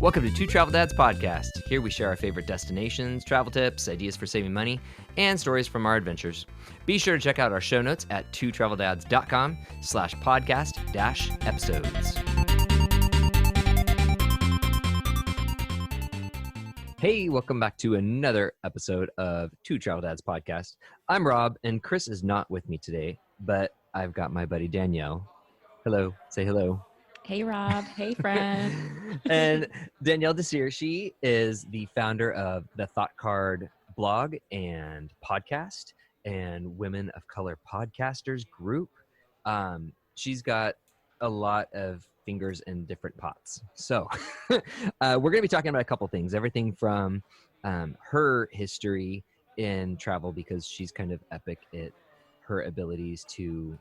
Welcome to Two Travel Dads Podcast. Here we share our favorite destinations, travel tips, ideas for saving money, and stories from our adventures. Be sure to check out our show notes at twotraveldads.com/podcast-episodes. Hey, welcome back to another episode of Two Travel Dads Podcast. I'm Rob, and Chris is not with me today, but I've got my buddy Danielle. Hello. Say hello. Hey, Rob. Hey, friend. And Danielle Desir, she is the founder of the Thought Card blog and podcast and Women of Color Podcasters group. She's got a lot of fingers in different pots. So we're going to be talking about a couple things, everything from her history in travel, because she's kind of epic at her abilities to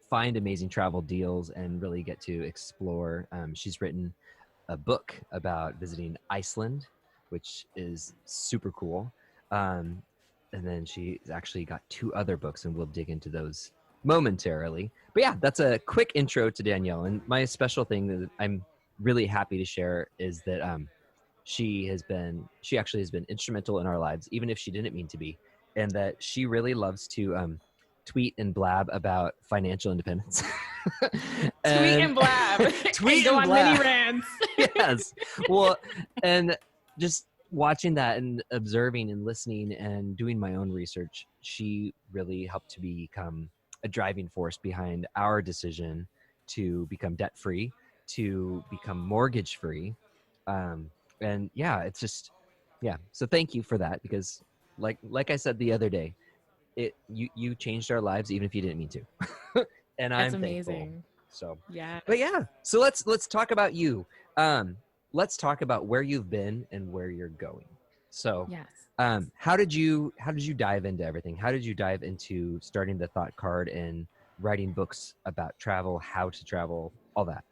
find amazing travel deals and really get to explore. She's written a book about visiting Iceland, which is super cool. And then she's actually got two other books, and we'll dig into those momentarily. But yeah, that's a quick intro to Danielle. And my special thing that I'm really happy to share is that she actually has been instrumental in our lives, even if she didn't mean to be, and that she really loves to tweet and blab about financial independence. Tweet and blab. Tweet and go and on blab. mini rants. Yes. Well, and just watching that and observing and listening and doing my own research, she really helped to become a driving force behind our decision to become debt-free, to become mortgage-free. And yeah, it's just, yeah. So thank you for that, because like I said the other day, you changed our lives even if you didn't mean to. And That's I'm amazing. thankful. So yeah. But yeah, so let's talk about you. Let's talk about where you've been and where you're going. So Yes. how did you dive into everything? How did you dive into starting the Thought Card and writing books about travel, how to travel, all that?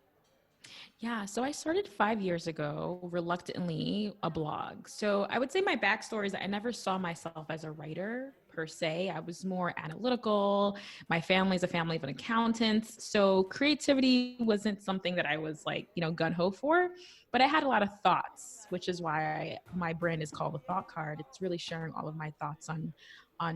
Yeah. So I started 5 years ago, reluctantly, a blog. So I would say my backstory is that I never saw myself as a writer per se. I was more analytical. My family's a family of accountants. So creativity wasn't something that I was gung-ho for, but I had a lot of thoughts, which is why my brand is called the Thought Card. It's really sharing all of my thoughts on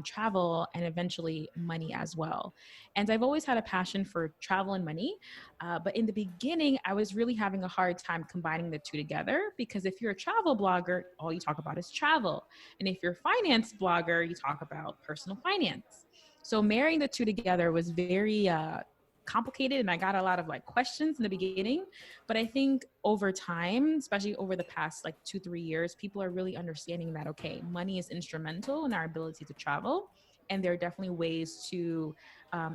travel and eventually money as well. And I've always had a passion for travel and money. But in the beginning, I was really having a hard time combining the two together, because if you're a travel blogger, all you talk about is travel. And if you're a finance blogger, you talk about personal finance. So marrying the two together was very complicated, and I got a lot of questions in the beginning. But I think over time, especially over the past 2-3 years, people are really understanding that, okay, money is instrumental in our ability to travel. And there are definitely ways to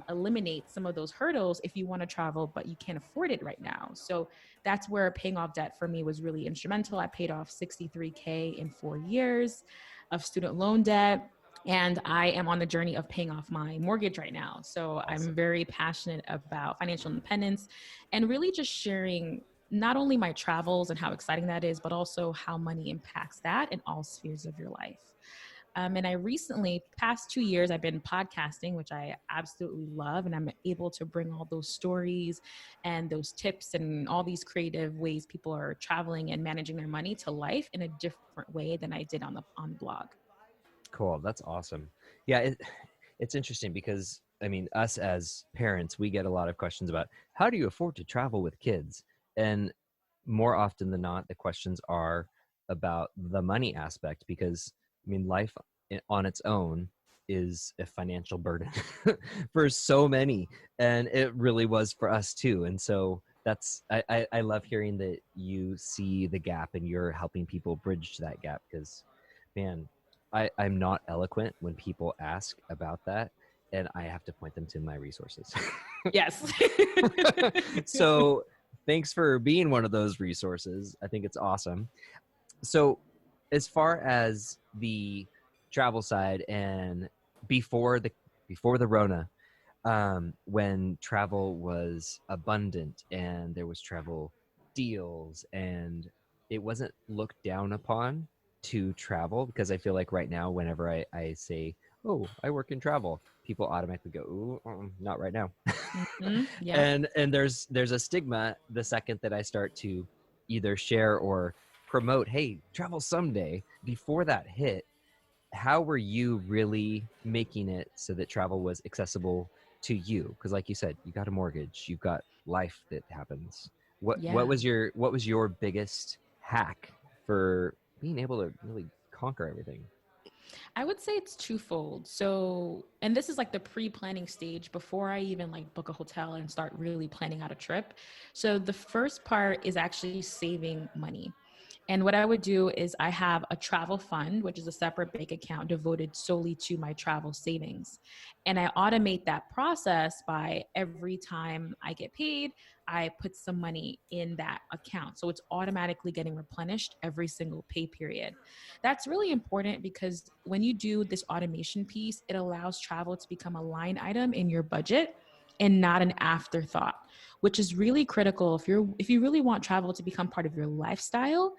eliminate some of those hurdles if you want to travel, but you can't afford it right now. So that's where paying off debt for me was really instrumental. I paid off $63K in 4 years of student loan debt. And I am on the journey of paying off my mortgage right now. So Awesome. I'm very passionate about financial independence and really just sharing not only my travels and how exciting that is, but also how money impacts that in all spheres of your life. And I recently, past 2 years, I've been podcasting, which I absolutely love. And I'm able to bring all those stories and those tips and all these creative ways people are traveling and managing their money to life in a different way than I did on the blog. Cool. That's awesome. Yeah, it's interesting because, I mean, us as parents, we get a lot of questions about how do you afford to travel with kids? And more often than not, the questions are about the money aspect, because, I mean, life on its own is a financial burden for so many. And it really was for us too. And so I love hearing that you see the gap and you're helping people bridge that gap, because, man, I'm not eloquent when people ask about that, and I have to point them to my resources. Yes. So thanks for being one of those resources. I think it's awesome. So as far as the travel side, and before the Rona, when travel was abundant and there was travel deals and it wasn't looked down upon to travel, because I feel like right now, whenever I say, oh, I work in travel, people automatically go, ooh, not right now. Mm-hmm. Yeah. And there's a stigma the second that I start to either share or promote, hey, travel someday. Before that hit, how were you really making it so that travel was accessible to you? Because like you said, you got a mortgage, you've got life that happens. What Yeah. was your biggest hack for being able to really conquer everything? I would say it's twofold. So, and this is like the pre-planning stage before I even like book a hotel and start really planning out a trip. So, the first part is actually saving money. And what I would do is I have a travel fund, which is a separate bank account devoted solely to my travel savings. And I automate that process by every time I get paid, I put some money in that account. So it's automatically getting replenished every single pay period. That's really important because when you do this automation piece, it allows travel to become a line item in your budget and not an afterthought, which is really critical if you really want travel to become part of your lifestyle.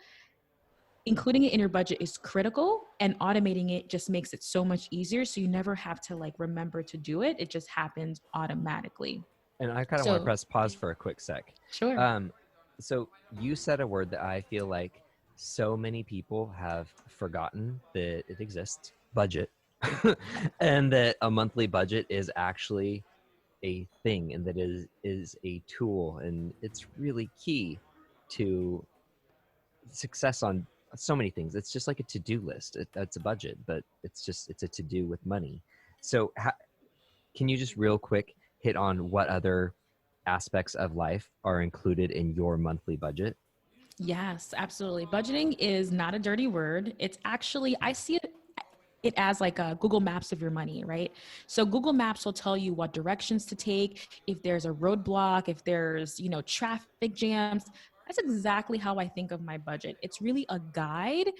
Including it in your budget is critical, and automating it just makes it so much easier, so you never have to like remember to do it. It just happens automatically. And I kind of want to So press pause for a quick sec. sure. Um, so you said a word that I feel like so many people have forgotten that it exists, budget, and that a monthly budget is actually a thing, and that is a tool, and it's really key to success on so many things. It's just like a to-do list. It's a budget, but it's a to-do with money. So can you just real quick hit on what other aspects of life are included in your monthly budget? Yes, absolutely. Budgeting is not a dirty word. It's actually, I see it as like a Google Maps of your money, right? So Google Maps will tell you what directions to take, if there's a roadblock, if there's, traffic jams. That's exactly how I think of my budget. It's really a guide,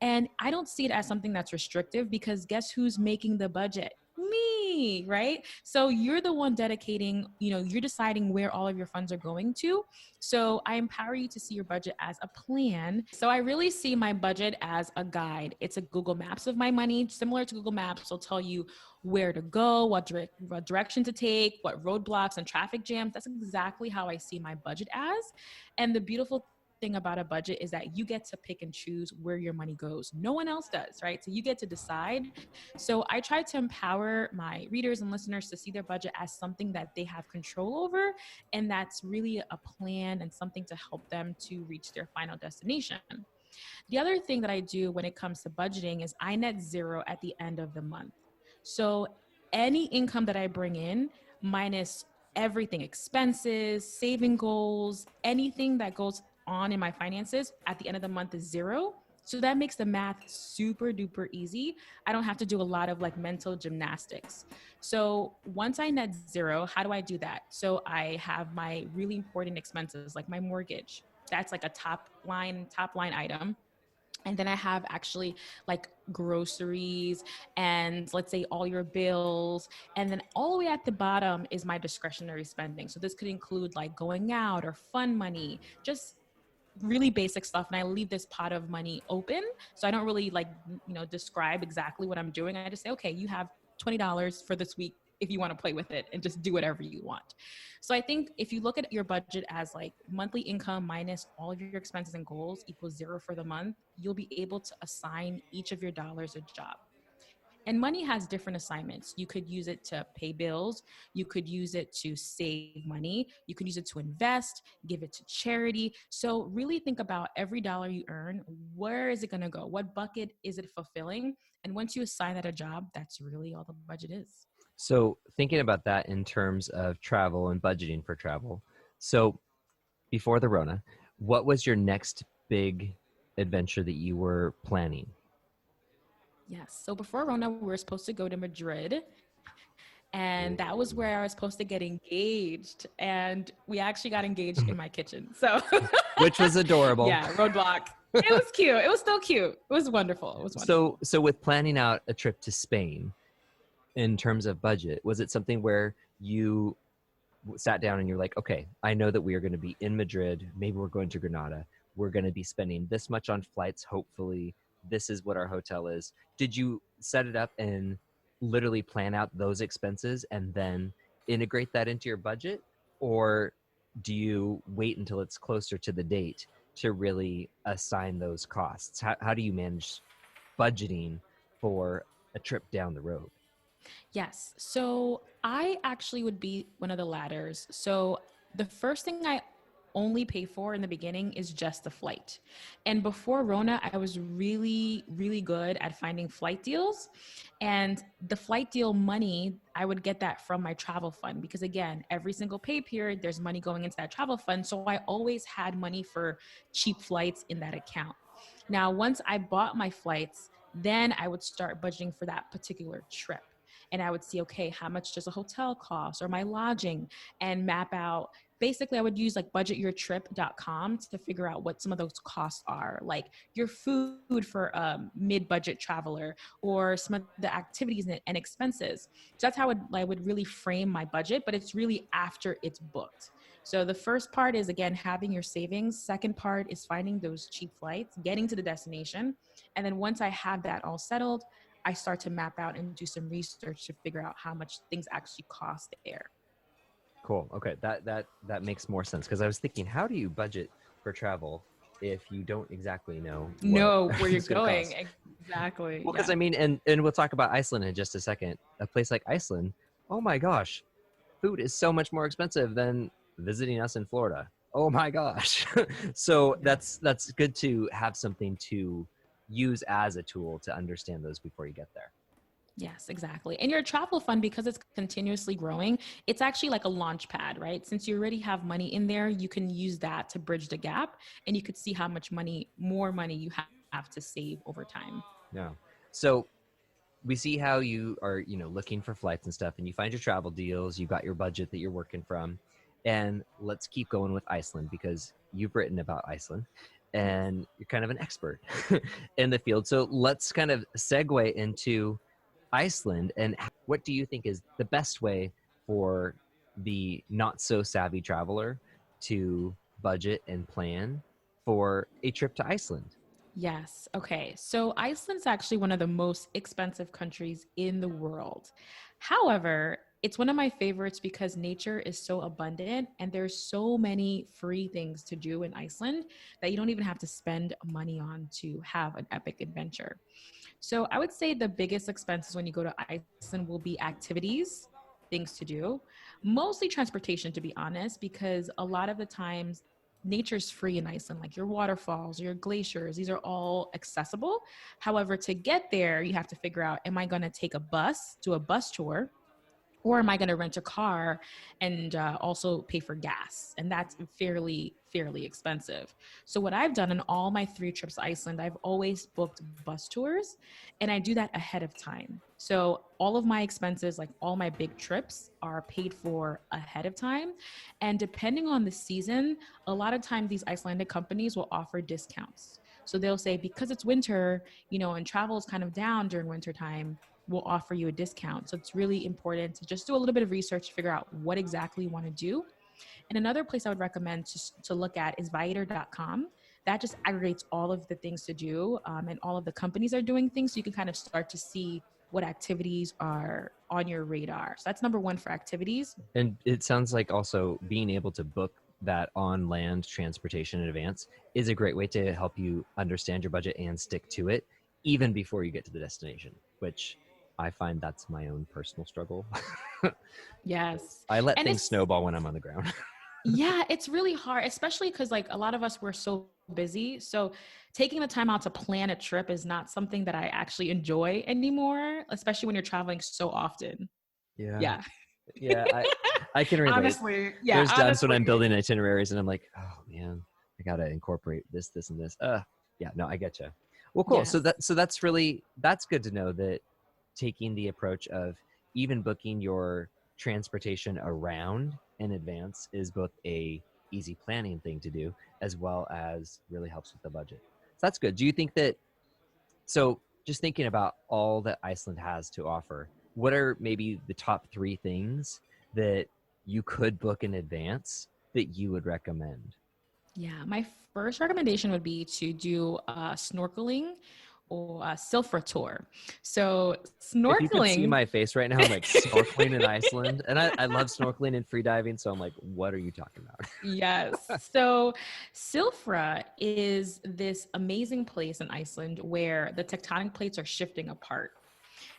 and I don't see it as something that's restrictive because guess who's making the budget? Me, right? So you're the one dedicating, you're deciding where all of your funds are going to. So I empower you to see your budget as a plan. So I really see my budget as a guide. It's a Google Maps of my money. Similar to Google Maps, will tell you where to go, what direction to take, what roadblocks and traffic jams. That's exactly how I see my budget as. And the beautiful thing about a budget is that you get to pick and choose where your money goes. No one else does, right? So you get to decide. So I try to empower my readers and listeners to see their budget as something that they have control over, and that's really a plan and something to help them to reach their final destination. The other thing that I do when it comes to budgeting is I net zero at the end of the month. So any income that I bring in minus everything, expenses, saving goals, anything that goes on in my finances at the end of the month is zero. So that makes the math super duper easy. I don't have to do a lot of like mental gymnastics. So once I net zero, how do I do that? So I have my really important expenses like my mortgage. That's like a top line item. And then I have actually like groceries and let's say all your bills. And then all the way at the bottom is my discretionary spending. So this could include like going out or fun money, just really basic stuff. And I leave this pot of money open. So I don't really like, describe exactly what I'm doing. I just say, okay, you have $20 for this week if you want to play with it and just do whatever you want. So I think if you look at your budget as like monthly income minus all of your expenses and goals equals zero for the month, you'll be able to assign each of your dollars a job. And money has different assignments. You could use it to pay bills. You could use it to save money. You could use it to invest, give it to charity. So really think about every dollar you earn. Where is it going to go? What bucket is it fulfilling? And once you assign that a job, that's really all the budget is. So thinking about that in terms of travel and budgeting for travel. So before the Rona, what was your next big adventure that you were planning? Yes. So before Rona, we were supposed to go to Madrid. And that was where I was supposed to get engaged. And we actually got engaged in my kitchen. So, Which was adorable. yeah, roadblock. It was cute. It was still cute. It was wonderful. It was wonderful. So with planning out a trip to Spain in terms of budget, was it something where you sat down and you're like, okay, I know that we are going to be in Madrid. Maybe we're going to Granada. We're going to be spending this much on flights. Hopefully this is what our hotel is. Did you set it up and literally plan out those expenses and then integrate that into your budget? Or do you wait until it's closer to the date to really assign those costs? How do you manage budgeting for a trip down the road? Yes. So I actually would be one of the ladders. So the first thing I only pay for in the beginning is just the flight. And before Rona, I was really, really good at finding flight deals. And the flight deal money, I would get that from my travel fund because, again, every single pay period, there's money going into that travel fund. So I always had money for cheap flights in that account. Now, once I bought my flights, then I would start budgeting for that particular trip. And I would see, okay, how much does a hotel cost or my lodging, and map out. Basically, I would use like budgetyourtrip.com to figure out what some of those costs are, like your food for a mid-budget traveler or some of the activities and expenses. So that's how I would really frame my budget, but it's really after it's booked. So the first part is, again, having your savings. Second part is finding those cheap flights, getting to the destination. And then once I have that all settled, I start to map out and do some research to figure out how much things actually cost there. Cool. Okay, that makes more sense because I was thinking, how do you budget for travel if you don't exactly know what Know where you're it's going to going. cost? Exactly. Well, because Yeah. I mean, and we'll talk about Iceland in just a second. A place like Iceland, oh my gosh, food is so much more expensive than visiting us in Florida. Oh my gosh. So that's good to have something to use as a tool to understand those before you get there. Yes, exactly. And your travel fund, because it's continuously growing, it's actually like a launch pad, right? Since you already have money in there, you can use that to bridge the gap and you could see how much more money you have to save over time. Yeah. So we see how you are, looking for flights and stuff, and you find your travel deals, you got your budget that you're working from. And let's keep going with Iceland because you've written about Iceland and you're kind of an expert in the field. So let's kind of segue into Iceland, and what do you think is the best way for the not so savvy traveler to budget and plan for a trip to Iceland? Yes. Okay. So Iceland's actually one of the most expensive countries in the world. However, it's one of my favorites because nature is so abundant and there's so many free things to do in Iceland that you don't even have to spend money on to have an epic adventure. So I would say the biggest expenses when you go to Iceland will be activities, things to do, mostly transportation, to be honest, because a lot of the times nature's free in Iceland, like your waterfalls, your glaciers, these are all accessible. However, to get there, you have to figure out, am I going to take a bus, do a bus tour? Or am I going to rent a car and also pay for gas? And that's fairly expensive. So what I've done in all my 3 trips to Iceland, I've always booked bus tours, and I do that ahead of time. So all of my expenses, like all my big trips, are paid for ahead of time. And depending on the season, a lot of times these Icelandic companies will offer discounts. So they'll say, because it's winter, and travel is kind of down during winter time, will offer you a discount. So it's really important to just do a little bit of research to figure out what exactly you want to do. And another place I would recommend to look at is Vineyard.com. That just aggregates all of the things to do, and all of the companies are doing things. So you can kind of start to see what activities are on your radar. So that's number one for activities. And it sounds like also being able to book that on land transportation in advance is a great way to help you understand your budget and stick to it even before you get to the destination, which I find that's my own personal struggle. Yes. I let And things snowball when I'm on the ground. yeah, it's really hard, especially because like a lot of us were so busy. So taking the time out to plan a trip is not something that I actually enjoy anymore, especially when you're traveling so often. Yeah. Yeah. Yeah, I can relate. Honestly, yeah, There's times when I'm honestly. building itineraries and I'm like, oh man, I gotta incorporate this, and this. Yeah, no, I get you. Well, cool. So Yes. that's good to know that taking the approach of even booking your transportation around in advance is both a easy planning thing to do as well as really helps with the budget. So that's good. Do you think that so just thinking about all that Iceland has to offer, what are maybe the top 3 things that you could book in advance that you would recommend? Yeah, my first recommendation would be to do snorkeling or Silfra tour. So If you could see snorkeling. my face right now, I'm like snorkeling in Iceland, and I love snorkeling and free diving. So I'm like, what are you talking about? Yes. So Silfra is this amazing place in Iceland where the tectonic plates are shifting apart.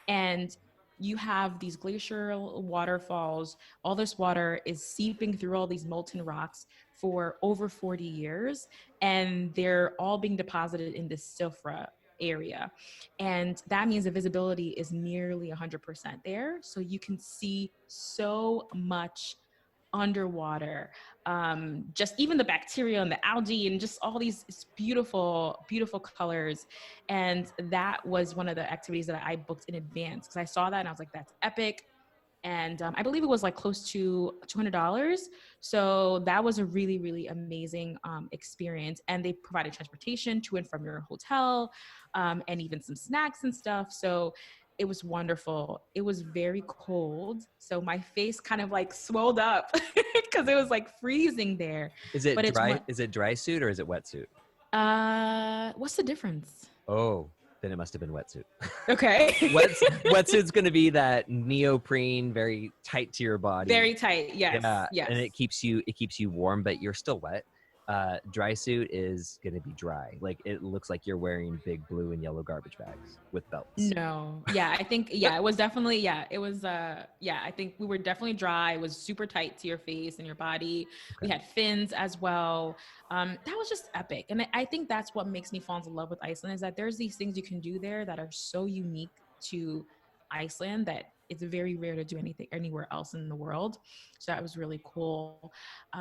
And you have these glacial waterfalls. All this water is seeping through all these molten rocks for over 40 years, and they're all being deposited in this Silfra area. And that means the visibility is nearly 100% there. So you can see so much underwater, just even the bacteria and the algae and just all these beautiful, beautiful colors. And that was one of the activities that I booked in advance because I saw that and I was like, that's epic. And I believe it was like close to $200. So that was a really, really amazing experience. And they provided transportation to and from your hotel, and even some snacks and stuff. So it was wonderful. It was very cold. So my face kind of like swelled up because it was like freezing there. Is it But it's dry? one, Is it dry suit or is it wetsuit? what's the difference? Oh, then it must have been wetsuit. Okay. Wetsuit's going to be that neoprene, very tight to your body. Very tight. Yes. Yeah, Yes. and it keeps you warm, but you're still wet. Dry suit is going to be dry. Like it looks like you're wearing big blue and yellow garbage bags with belts. No. Yeah, I think it was definitely it was I think we were definitely dry. It was super tight to your face and your body. We Okay. had fins as well. That was just epic. And I think that's what makes me fall in love with Iceland is that there's these things you can do there that are so unique to Iceland that it's very rare to do anything anywhere else in the world. So that was really cool.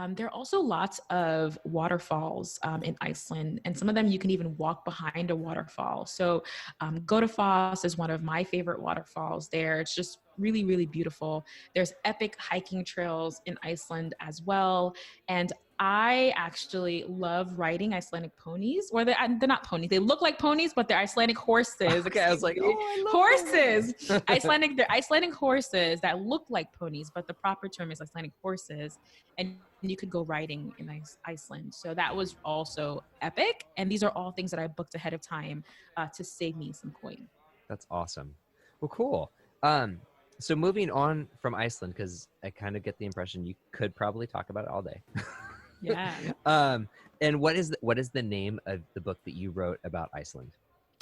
There are also lots of waterfalls in Iceland, and some of them you can even walk behind a waterfall. So Godafoss is one of my favorite waterfalls there. It's just really, really beautiful. There's epic hiking trails in Iceland as well. And I actually love riding Icelandic ponies, or they're not ponies. They look like ponies, but they're Icelandic horses. Okay, I was like, oh, I love horses. ponies. They're Icelandic horses that look like ponies, but the proper term is Icelandic horses. And you could go riding in Iceland. So that was also epic. And these are all things that I booked ahead of time to save me some coin. That's awesome. Well, cool. So moving on from Iceland, because I kind of get the impression you could probably talk about it all day. Yeah. And what is the name of the book that you wrote about Iceland?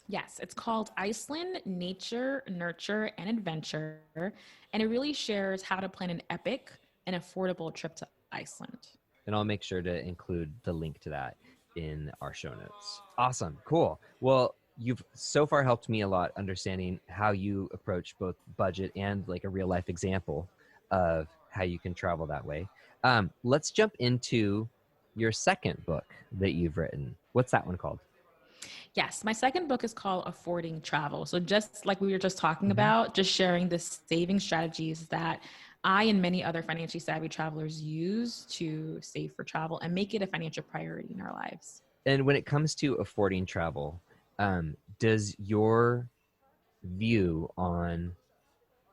Yes, it's called Iceland, Nature, Nurture, and Adventure. And it really shares how to plan an epic and affordable trip to Iceland. And I'll make sure to include the link to that in our show notes. Awesome. Cool. Well, you've so far helped me a lot understanding how you approach both budget and like a real life example of how you can travel that way. Let's jump into your second book that you've written. What's that one called? Yes, my second book is called Affording Travel. So just like we were just talking Mhm. about, just sharing the saving strategies that I and many other financially savvy travelers use to save for travel and make it a financial priority in our lives. And when it comes to affording travel, does your view on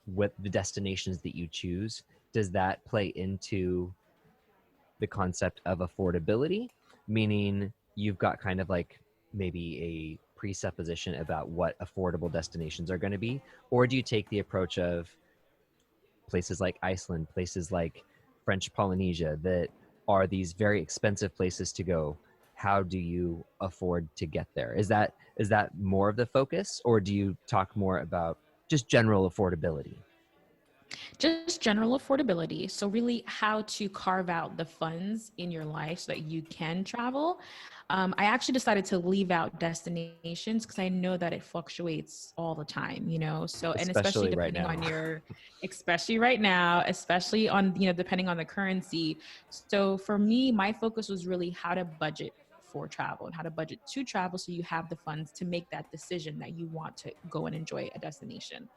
what the destinations that you choose, does that play into the concept of affordability? Meaning you've got kind of like maybe a presupposition about what affordable destinations are going to be? Or do you take the approach of places like Iceland, places like French Polynesia that are these very expensive places to go? How do you afford to get there? Is that more of the focus, or do you talk more about just general affordability? Just general affordability. So really how to carve out the funds in your life so that you can travel. I actually decided to leave out destinations because I know that it fluctuates all the time, so, and especially Especially right depending now. on especially right now, especially on, depending on the currency. So for me, my focus was really how to budget for travel and how to budget to travel so you have the funds to make that decision that you want to go and enjoy a destination.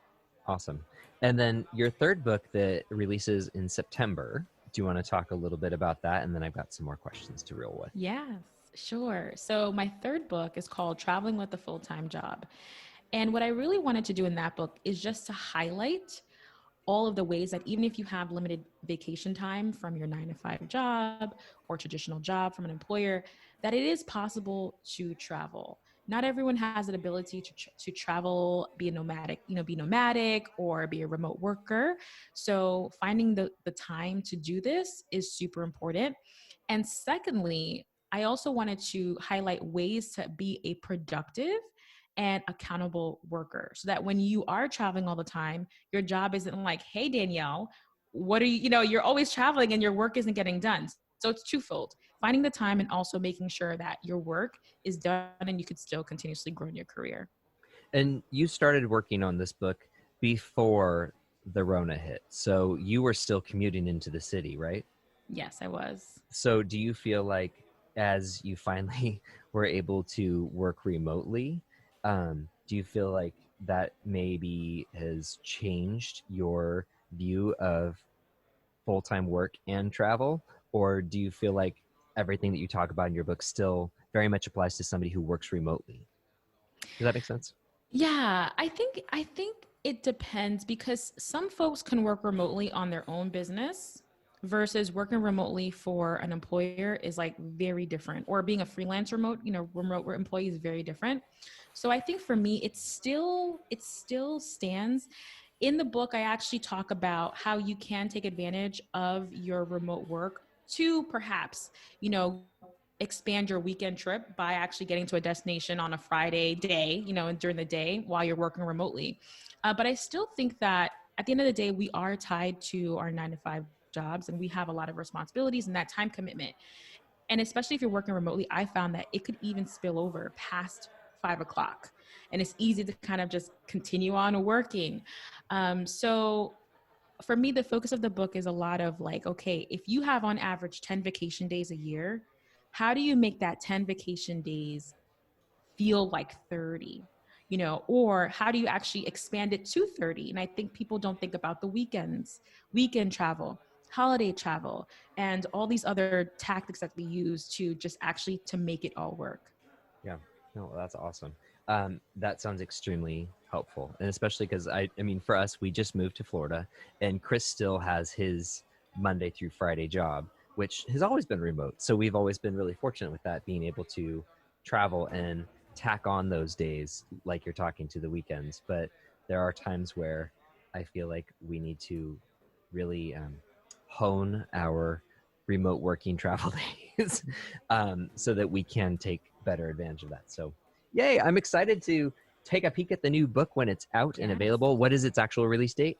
Awesome. And then your third book that releases in September, do you want to talk a little bit about that? And then I've got some more questions to reel with. Yes, sure. So my third book is called Traveling with a Full-Time Job. And what I really wanted to do in that book is just to highlight all of the ways that even if you have limited vacation time from your 9-to-5 job or traditional job from an employer, that it is possible to travel. not everyone has an ability to travel, be nomadic or be a remote worker. So finding the time to do this is super important. And secondly, I also wanted to highlight ways to be a productive and accountable worker so that when you are traveling all the time, your job isn't like, hey, Danielle, what are you, you're always traveling and your work isn't getting done. So it's twofold, finding the time and also making sure that your work is done and you could still continuously grow in your career. And you started working on this book before the Rona hit. So you were still commuting into the city, right? Yes, I was. So do you feel like as you finally were able to work remotely, do you feel like that maybe has changed your view of full-time work and travel? Or do you feel like everything that you talk about in your book still very much applies to somebody who works remotely? Does that make sense? Yeah, I think it depends because some folks can work remotely on their own business versus working remotely for an employer is like very different, or being a freelance remote employee is very different. So I think for me it still stands. In the book I actually talk about how you can take advantage of your remote work to perhaps, you know, expand your weekend trip by actually getting to a destination on a Friday day, during the day while you're working remotely. But I still think that at the end of the day, we are tied to our 9 to 5 jobs and we have a lot of responsibilities and that time commitment. And especially if you're working remotely, I found that it could even spill over past 5 o'clock. And it's easy to kind of just continue on working. So for me, the focus of the book is a lot of like, okay, if you have on average 10 vacation days a year, how do you make that 10 vacation days feel like 30? Or how do you actually expand it to 30? And I think people don't think about the weekends, weekend travel, holiday travel, and all these other tactics that we use to just actually to make it all work. Yeah, no, that's awesome. That sounds extremely helpful, and especially because I mean, for us, we just moved to Florida, and Chris still has his Monday through Friday job, which has always been remote. So we've always been really fortunate with that, being able to travel and tack on those days, like you're talking to the weekends. But there are times where I feel like we need to really hone our remote working travel days so that we can take better advantage of that. So, yay! I'm excited to take a peek at the new book when it's out and Yes. available. What is its actual release date?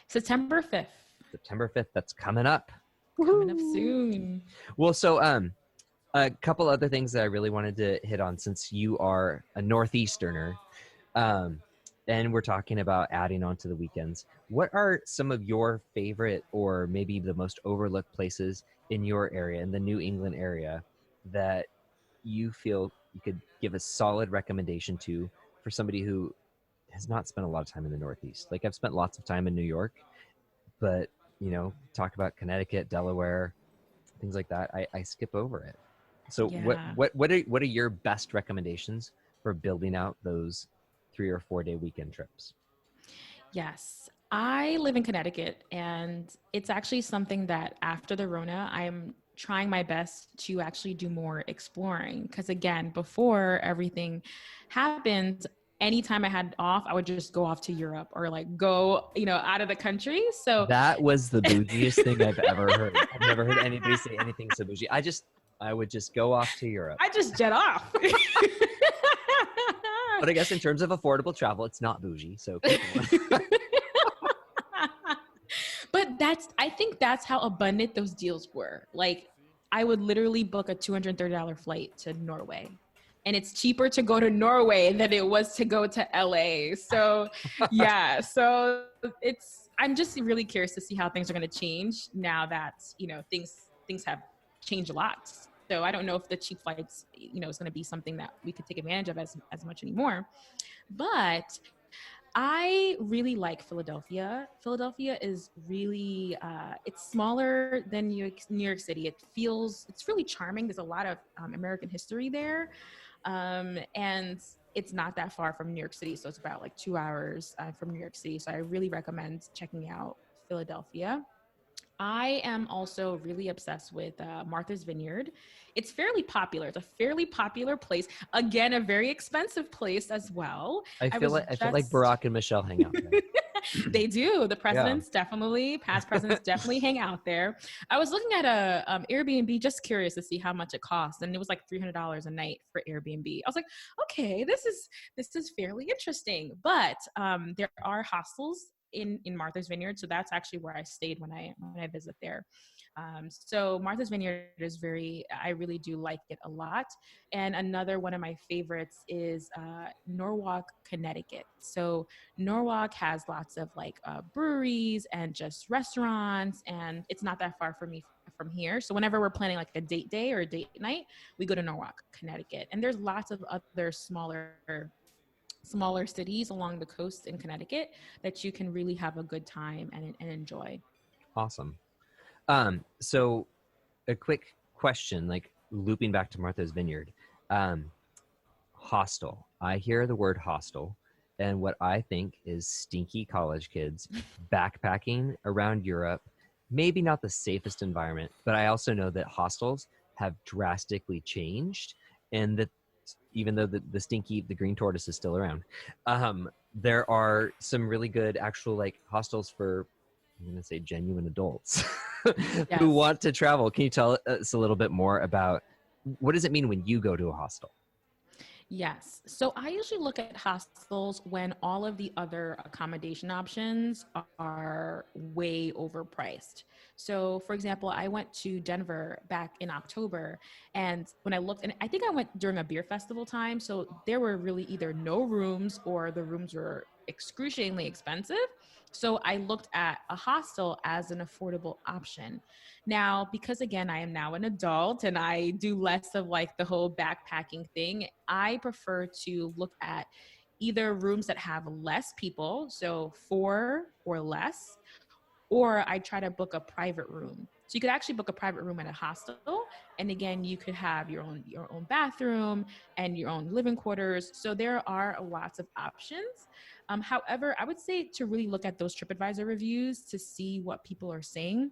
September 5th. September 5th. That's coming up. Coming up Woo-hoo. soon. Well, so a couple other things that I really wanted to hit on since you are a Northeasterner. Um, and we're talking about adding on to the weekends. What are some of your favorite or maybe the most overlooked places in your area, in the New England area, that you feel you could give a solid recommendation to for somebody who has not spent a lot of time in the Northeast? Like I've spent lots of time in New York, but talk about Connecticut, Delaware, things like that. I skip over it. So Yeah. what are your best recommendations for building out those 3 or 4 day weekend trips? Yes. I live in Connecticut, and it's actually something that after the Rona, I'm trying my best to actually do more exploring. Because again, before everything happened, anytime I had off, I would just go off to Europe or like go, out of the country. So That was the bougiest thing I've ever heard. I've never heard anybody say anything so bougie. I would just go off to Europe. I just jet off. But I guess in terms of affordable travel, it's not bougie. So But I think that's how abundant those deals were. Like I would literally book a $230 flight to Norway. And it's cheaper to go to Norway than it was to go to LA. So yeah, so I'm just really curious to see how things are going to change now that, things have changed a lot. So I don't know if the cheap flights, is going to be something that we could take advantage of as much anymore. But I really like Philadelphia. Philadelphia is really, it's smaller than New York City. It's really charming. There's a lot of American history there. And it's not that far from New York City. So it's about like 2 hours from New York City. So I really recommend checking out Philadelphia. I am also really obsessed with Martha's Vineyard. It's fairly popular. It's a fairly popular place. Again, a very expensive place as well. I was I feel like just Barack and Michelle hang out there. they do. The Yeah. presidents definitely, past presidents definitely hang out there. I was looking at a Airbnb, just curious to see how much it costs, and it was like $300 a night for Airbnb. I was like, okay, this is fairly interesting. But there are hostels in Martha's Vineyard, so that's actually where I stayed when I visit there. So Martha's Vineyard is I really do like it a lot. And another one of my favorites is Norwalk, Connecticut. So Norwalk has lots of like breweries and just restaurants, and it's not that far from me from here. So whenever we're planning like a date day or a date night, we go to Norwalk, Connecticut. And there's lots of other smaller cities along the coast in Connecticut that you can really have a good time and enjoy. Awesome. So a quick question, like looping back to Martha's Vineyard. Um, hostel. I hear the word hostel, and what I think is stinky college kids backpacking around Europe. Maybe not the safest environment, but I also know that hostels have drastically changed, and that even though the green tortoise is still around, there are some really good actual like hostels for, I'm going to say, genuine adults who Yes. want to travel. Can you tell us a little bit more about what does it mean when you go to a hostel? Yes. So I usually look at hostels when all of the other accommodation options are way overpriced. So, for example, I went to Denver back in October, and when I looked, and I think I went during a beer festival time, so there were really either no rooms or the rooms were excruciatingly expensive. So I looked at a hostel as an affordable option. Now, because again, I am now an adult and I do less of like the whole backpacking thing, I prefer to look at either rooms that have less people, so four or less, or I try to book a private room. So you could actually book a private room at a hostel, and again, you could have your own bathroom and your own living quarters. So there are lots of options. However, I would say to really look at those TripAdvisor reviews to see what people are saying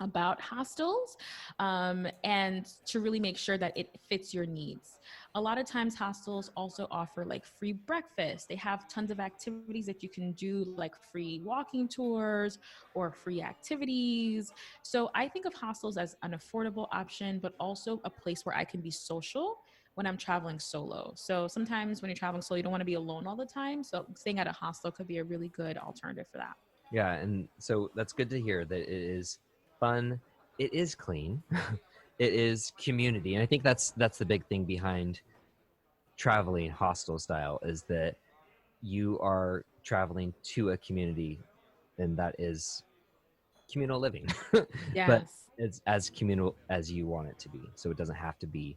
about hostels, and to really make sure that it fits your needs. A lot of times hostels also offer like free breakfast. They have tons of activities that you can do, like free walking tours or free activities. So I think of hostels as an affordable option, but also a place where I can be social when I'm traveling solo. So sometimes when you're traveling solo, you don't want to be alone all the time. So staying at a hostel could be a really good alternative for that. Yeah, and so that's good to hear that it is fun, it is clean, it is community, and I think that's the big thing behind traveling hostel style is that you are traveling to a community, and that is communal living, but Yes. it's as communal as you want it to be. So it doesn't have to be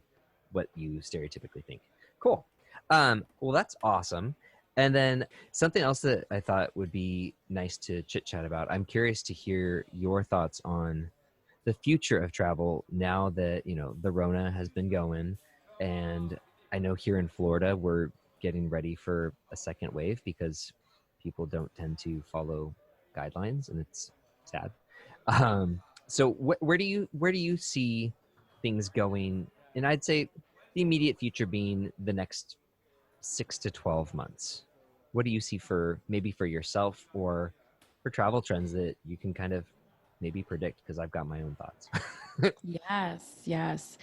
what you stereotypically think. Cool. Well, that's awesome. And then something else that I thought would be nice to chit chat about. I'm curious to hear your thoughts on the future of travel now that the Rona has been going, and I know here in Florida we're getting ready for a second wave because people don't tend to follow guidelines, and it's sad. So where do you see things going? And I'd say the immediate future being the next 6 to 12 months. What do you see for maybe for yourself or for travel trends that you can kind of maybe predict? Because I've got my own thoughts. Yes, yes.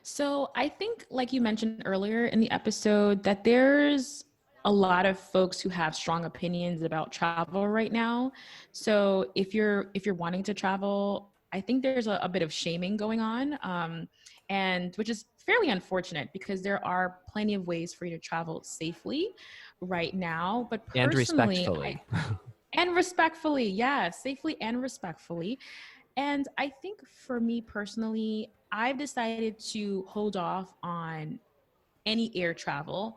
So I think, like you mentioned earlier in the episode, that there's a lot of folks who have strong opinions about travel right now. So if you're wanting to travel, I think there's a bit of shaming going on, and which is fairly unfortunate because there are plenty of ways for you to travel safely right now. But And personally, respectfully. and respectfully, yeah, safely and respectfully. And I think for me personally, I've decided to hold off on any air travel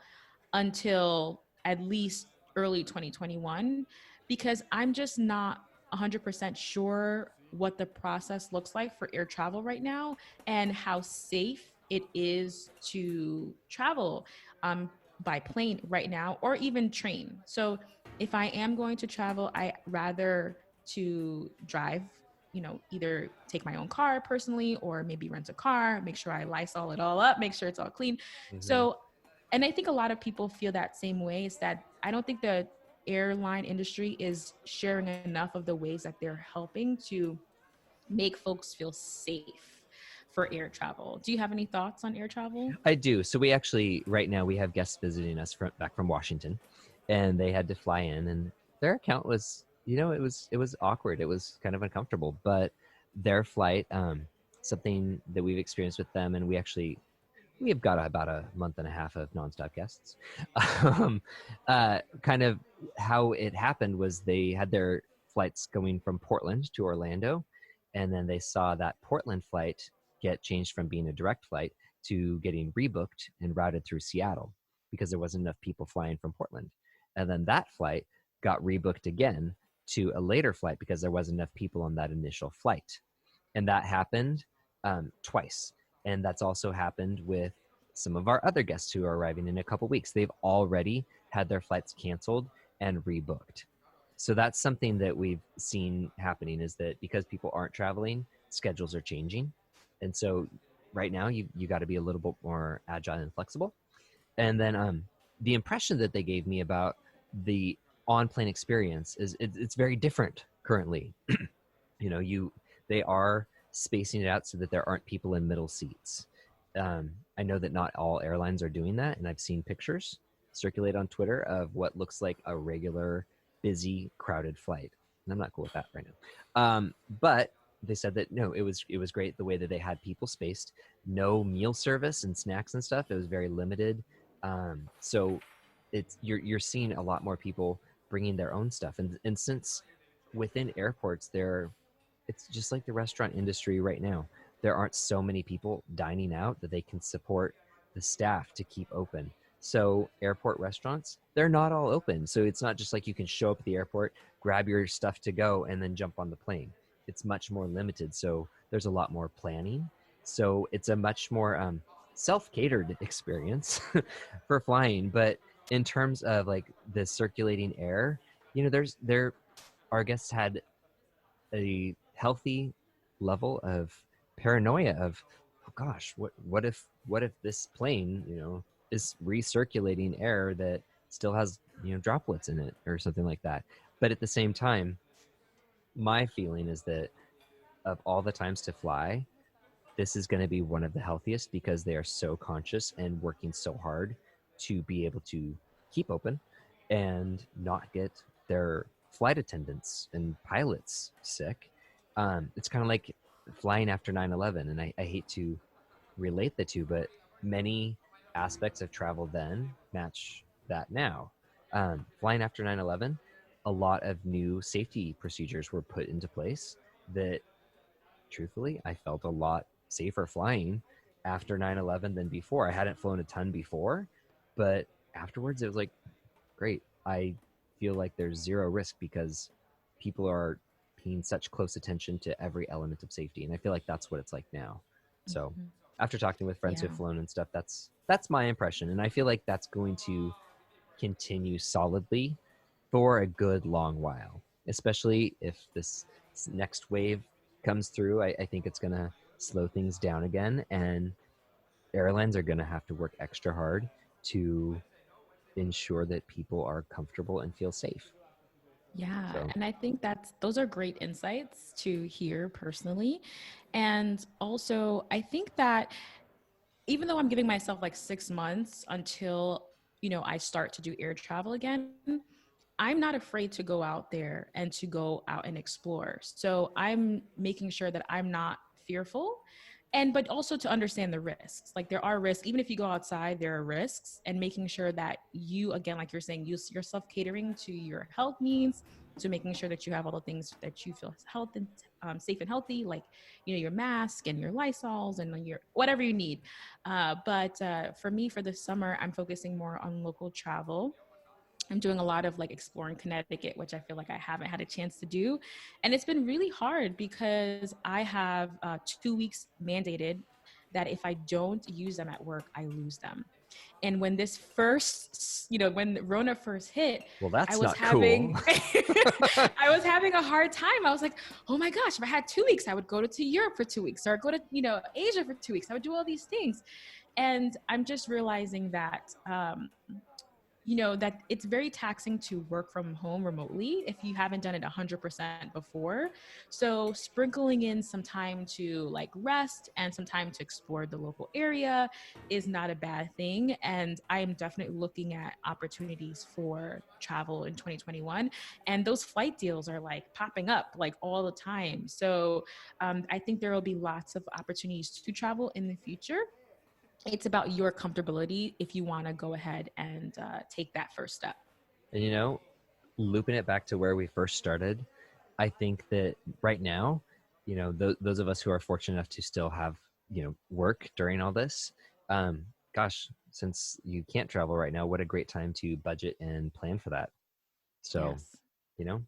until at least early 2021 because I'm just not 100% sure what the process looks like for air travel right now and how safe it is to travel by plane right now or even train. So if I am going to travel, I rather to drive either take my own car personally or maybe rent a car, make sure I Lysol it all up, make sure it's all clean. Hmm. So, and I think a lot of people feel that same way, is that I don't think the airline industry is sharing enough of the ways that they're helping to make folks feel safe for air travel. Do you have any thoughts on air travel? I do. So we actually right now we have guests visiting us back from Washington, and they had to fly in, and their account was, it was awkward. It was kind of uncomfortable, but their flight, something that we've experienced with them, and we have got about a month and a half of nonstop guests. um, kind of how it happened was they had their flights going from Portland to Orlando, and then they saw that Portland flight get changed from being a direct flight to getting rebooked and routed through Seattle because there wasn't enough people flying from Portland. And then that flight got rebooked again to a later flight because there wasn't enough people on that initial flight. And that happened twice. And that's also happened with some of our other guests who are arriving in a couple weeks. They've already had their flights canceled and rebooked. So that's something that we've seen happening, is that because people aren't traveling, schedules are changing. And so right now you got to be a little bit more agile and flexible. And then the impression that they gave me about the on plane experience is it's very different currently. You they are spacing it out so that there aren't people in middle seats. I know that not all airlines are doing that, and I've seen pictures circulate on Twitter of what looks like a regular busy crowded flight, and I'm not cool with that right now. But they said that no, it was great the way that they had people spaced, no meal service and snacks and stuff. It was very limited. So you're seeing a lot more people bringing their own stuff, and since within airports there, it's just like the restaurant industry right now. There aren't so many people dining out that they can support the staff to keep open. So airport restaurants, they're not all open. So it's not just like you can show up at the airport, grab your stuff to go, and then jump on the plane. It's much more limited. So there's a lot more planning. So it's a much more self-catered experience for flying. But in terms of like the circulating air, our guests had a healthy level of paranoia of, oh gosh, what if this plane, is recirculating air that still has, droplets in it or something like that. But at the same time, my feeling is that of all the times to fly, this is going to be one of the healthiest because they are so conscious and working so hard to be able to keep open and not get their flight attendants and pilots sick. It's kind of like flying after 9/11, and I hate to relate the two, but many aspects of travel then match that now. Flying after 9/11, a lot of new safety procedures were put into place that truthfully, I felt a lot safer flying after 9/11 than before. I hadn't flown a ton before, but afterwards it was like, great. I feel like there's zero risk because people are paying such close attention to every element of safety. And I feel like that's what it's like now. So Mhm. after talking with friends who have Yeah. flown and stuff, that's my impression. And I feel like that's going to continue solidly for a good long while, especially if this next wave comes through. I think it's going to slow things down again, and airlines are going to have to work extra hard to ensure that people are comfortable and feel safe. Yeah, So, and I think those are great insights to hear personally. And also, I think that even though I'm giving myself like 6 months until, I start to do air travel again, I'm not afraid to go out there and to go out and explore. So I'm making sure that I'm not fearful, but also to understand the risks. Like there are risks, even if you go outside, there are risks, and making sure that you, again, like you're saying, use yourself catering to your health needs, to making sure that you have all the things that you feel health and safe and healthy, like, your mask and your Lysols and your whatever you need. But for me, for the summer, I'm focusing more on local travel. I'm doing a lot of like exploring Connecticut, which I feel like I haven't had a chance to do. And it's been really hard because I have 2 weeks mandated that if I don't use them at work, I lose them. And when this first, when Rona first hit, Well, I that's was not cool. having, I was having a hard time. I was like, oh my gosh, if I had 2 weeks, I would go to Europe for 2 weeks, or go to, Asia for 2 weeks. I would do all these things. And I'm just realizing that, that it's very taxing to work from home remotely if you haven't done it 100% before. So sprinkling in some time to like rest and some time to explore the local area is not a bad thing. And I am definitely looking at opportunities for travel in 2021. And those flight deals are like popping up like all the time. So I think there will be lots of opportunities to travel in the future. It's about your comfortability if you want to go ahead and take that first step. And looping it back to where we first started, I think that right now, those of us who are fortunate enough to still have, work during all this, gosh, since you can't travel right now, what a great time to budget and plan for that. So, Yes. you know,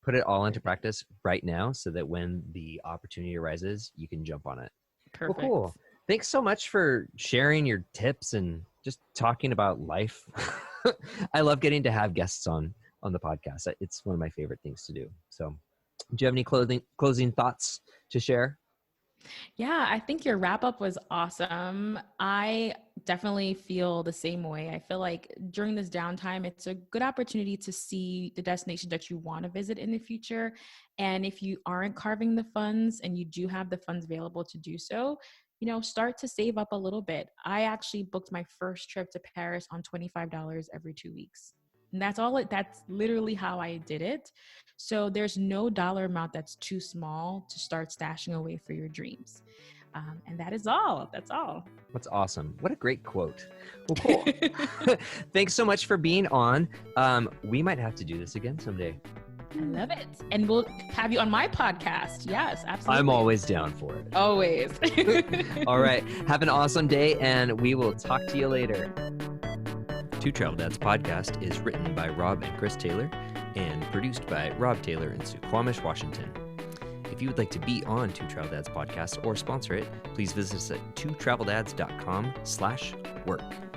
put it all into practice right now so that when the opportunity arises, you can jump on it. Perfect. Well, cool. Thanks so much for sharing your tips and just talking about life. I love getting to have guests on the podcast. It's one of my favorite things to do. So do you have any closing thoughts to share? Yeah, I think your wrap up was awesome. I definitely feel the same way. I feel like during this downtime, it's a good opportunity to see the destination that you want to visit in the future. And if you aren't carving the funds and you do have the funds available to do so, start to save up a little bit. I actually booked my first trip to Paris on $25 every 2 weeks. And that's literally how I did it. So there's no dollar amount that's too small to start stashing away for your dreams. And that is all. That's all. That's awesome. What a great quote. Well, cool. Thanks so much for being on. We might have to do this again someday. I love it. And we'll have you on my podcast. Yes, absolutely. I'm always down for it. Always. All right. Have an awesome day, and we will talk to you later. Two Travel Dads podcast is written by Rob and Chris Taylor and produced by Rob Taylor in Suquamish, Washington. If you would like to be on Two Travel Dads podcast or sponsor it, please visit us at twotraveldads.com/work.